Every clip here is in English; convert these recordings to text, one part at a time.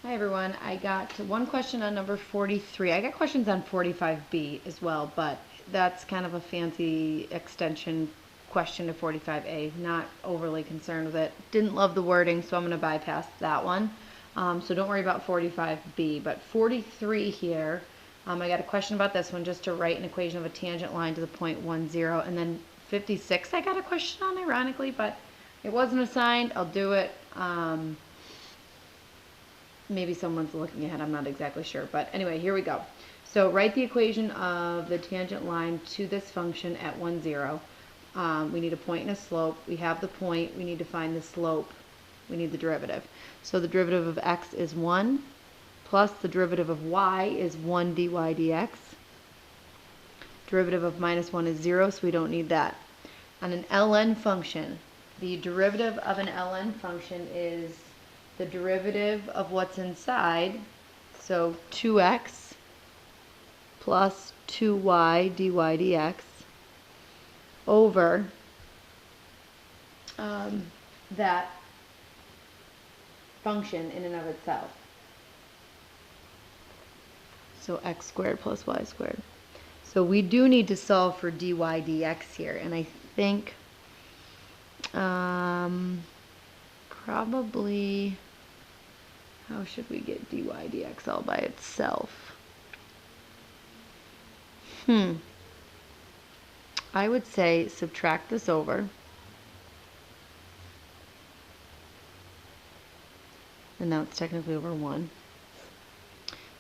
Hi everyone, I got one question on number 43. I got questions on 45B as well, but that's kind of a fancy extension question to 45A. Not overly concerned with it. Didn't love the wording, so I'm going to bypass that one. So don't worry about 45B, but 43 here, I got a question about this one, just to write an equation of a tangent line to the point 1, 0, and then 56 I got a question on, ironically, but it wasn't assigned. I'll do it. Maybe someone's looking ahead, I'm not exactly sure, but anyway, here we go. So write the equation of the tangent line to this function at 1, 0. We need a point and a slope. We have the point, we need to find the slope, we need the derivative. So the derivative of x is 1, plus the derivative of y is 1 dy dx. Derivative of minus 1 is 0, so we don't need that. On an ln function, the derivative of an ln function is the derivative of what's inside, so 2x plus 2y dy dx over that function in and of itself. So x squared plus y squared. So we do need to solve for dy dx here, and I think probably, how should we get dy dx all by itself? I would say subtract this over, and now it's technically over 1.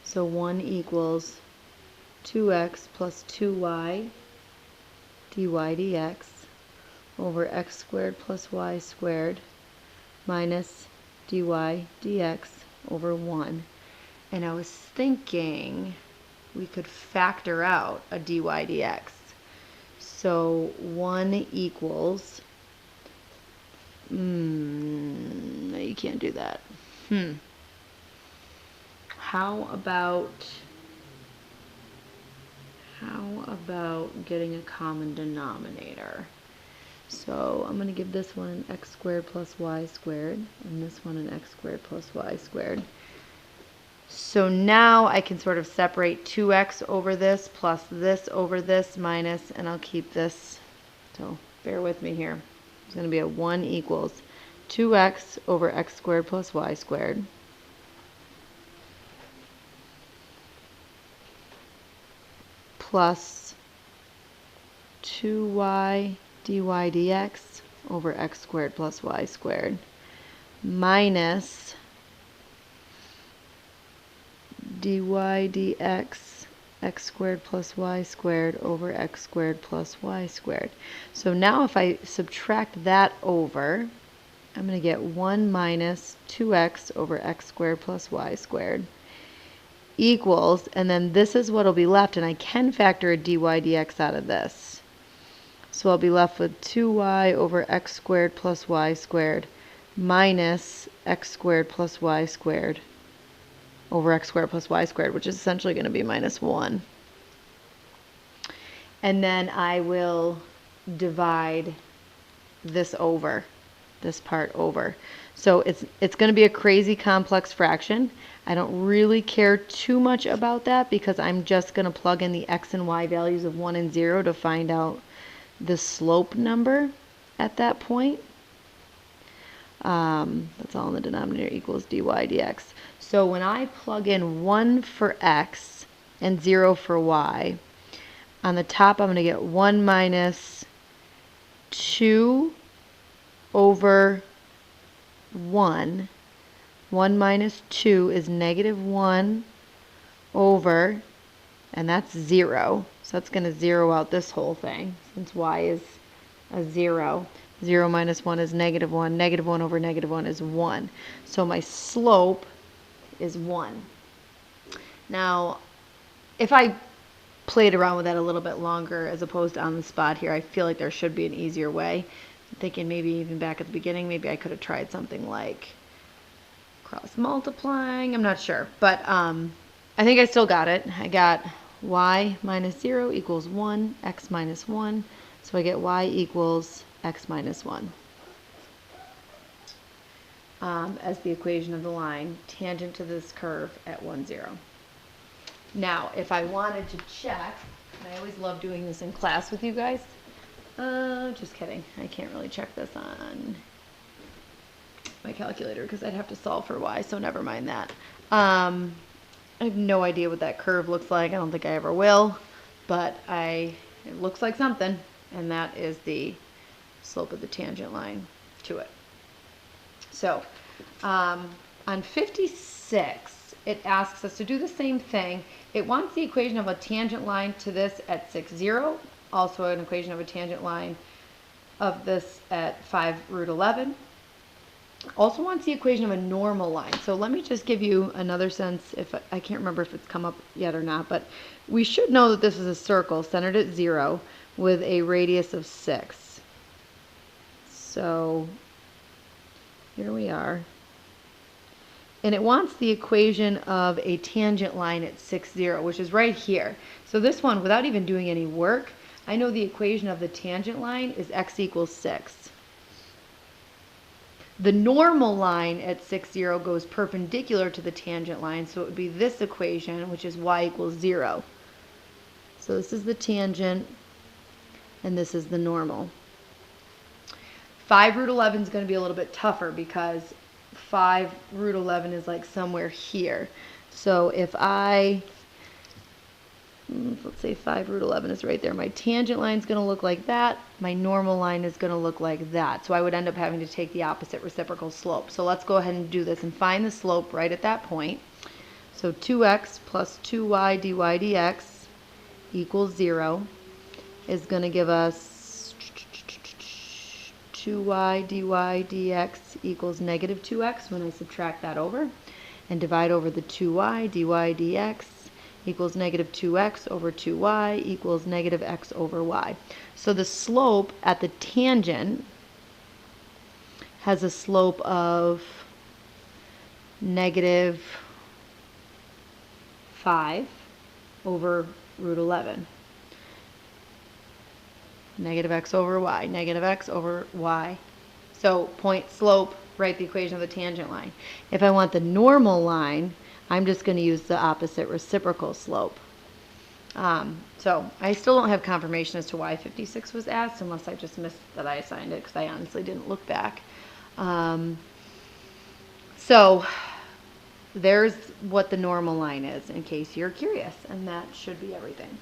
So 1 equals 2x plus 2y dy dx over x squared plus y squared minus dy dx over 1. And I was thinking we could factor out a dy dx. So 1 equals, no, you can't do that. How about getting a common denominator? So I'm going to give this one an x squared plus y squared, and this one an x squared plus y squared. So now I can sort of separate 2x over this plus this over this minus, and I'll keep this, so bear with me here. It's going to be a 1 equals 2x over x squared plus y squared plus 2y dy dx over x squared plus y squared minus dy dx x squared plus y squared over x squared plus y squared. So now if I subtract that over, I'm going to get 1 minus 2x over x squared plus y squared equals, and then this is what will be left, and I can factor a dy dx out of this. So I'll be left with 2y over x squared plus y squared minus x squared plus y squared over x squared plus y squared, which is essentially going to be minus 1. And then I will divide this over, this part over. So it's going to be a crazy complex fraction. I don't really care too much about that because I'm just going to plug in the x and y values of 1 and 0 to find out the slope number at that point. That's all in the denominator equals dy dx. So when I plug in 1 for x and 0 for y, on the top I'm going to get 1 minus 2 over 1. 1 minus 2 is negative 1 over, and that's 0. So that's going to zero out this whole thing since y is a 0. 0 minus 1 is negative 1. Negative 1 over negative 1 is 1. So my slope is 1. Now, if I played around with that a little bit longer as opposed to on the spot here, I feel like there should be an easier way. I'm thinking maybe even back at the beginning, maybe I could have tried something like cross multiplying. I'm not sure, but I think I still got it. I got y minus 0 equals 1, x minus 1. So I get y equals x minus 1. as the equation of the line tangent to this curve at 1, 0. Now, if I wanted to check, and I always love doing this in class with you guys. Just kidding. I can't really check this on my calculator because I'd have to solve for y, so never mind that. I have no idea what that curve looks like. I don't think I ever will, but it looks like something, and that is the slope of the tangent line to it. So on 56, it asks us to do the same thing. It wants the equation of a tangent line to this at 6, 0, also an equation of a tangent line of this at 5 root 11. Also wants the equation of a normal line. So let me just give you another sense. If I can't remember if it's come up yet or not, but we should know that this is a circle centered at 0 with a radius of 6. So here we are. And it wants the equation of a tangent line at 6, 0, which is right here. So this one, without even doing any work, I know the equation of the tangent line is x equals 6. The normal line at 6, 0 goes perpendicular to the tangent line, so it would be this equation, which is y equals 0. So this is the tangent, and this is the normal. 5 root 11 is going to be a little bit tougher because 5 root 11 is like somewhere here. So if let's say 5 root 11 is right there. My tangent line is going to look like that. My normal line is going to look like that. So I would end up having to take the opposite reciprocal slope. So let's go ahead and do this and find the slope right at that point. So 2x plus 2y dy dx equals 0 is going to give us 2y dy dx equals negative 2x when I subtract that over and divide over the 2y dy dx equals negative 2x over 2y equals negative x over y. So the slope at the tangent has a slope of negative 5 over root 11. Negative x over y, negative x over y. So point slope, write the equation of the tangent line. If I want the normal line, I'm just going to use the opposite reciprocal slope. So I still don't have confirmation as to why 56 was asked, unless I just missed that I assigned it, because I honestly didn't look back. So there's what the normal line is, in case you're curious, and that should be everything.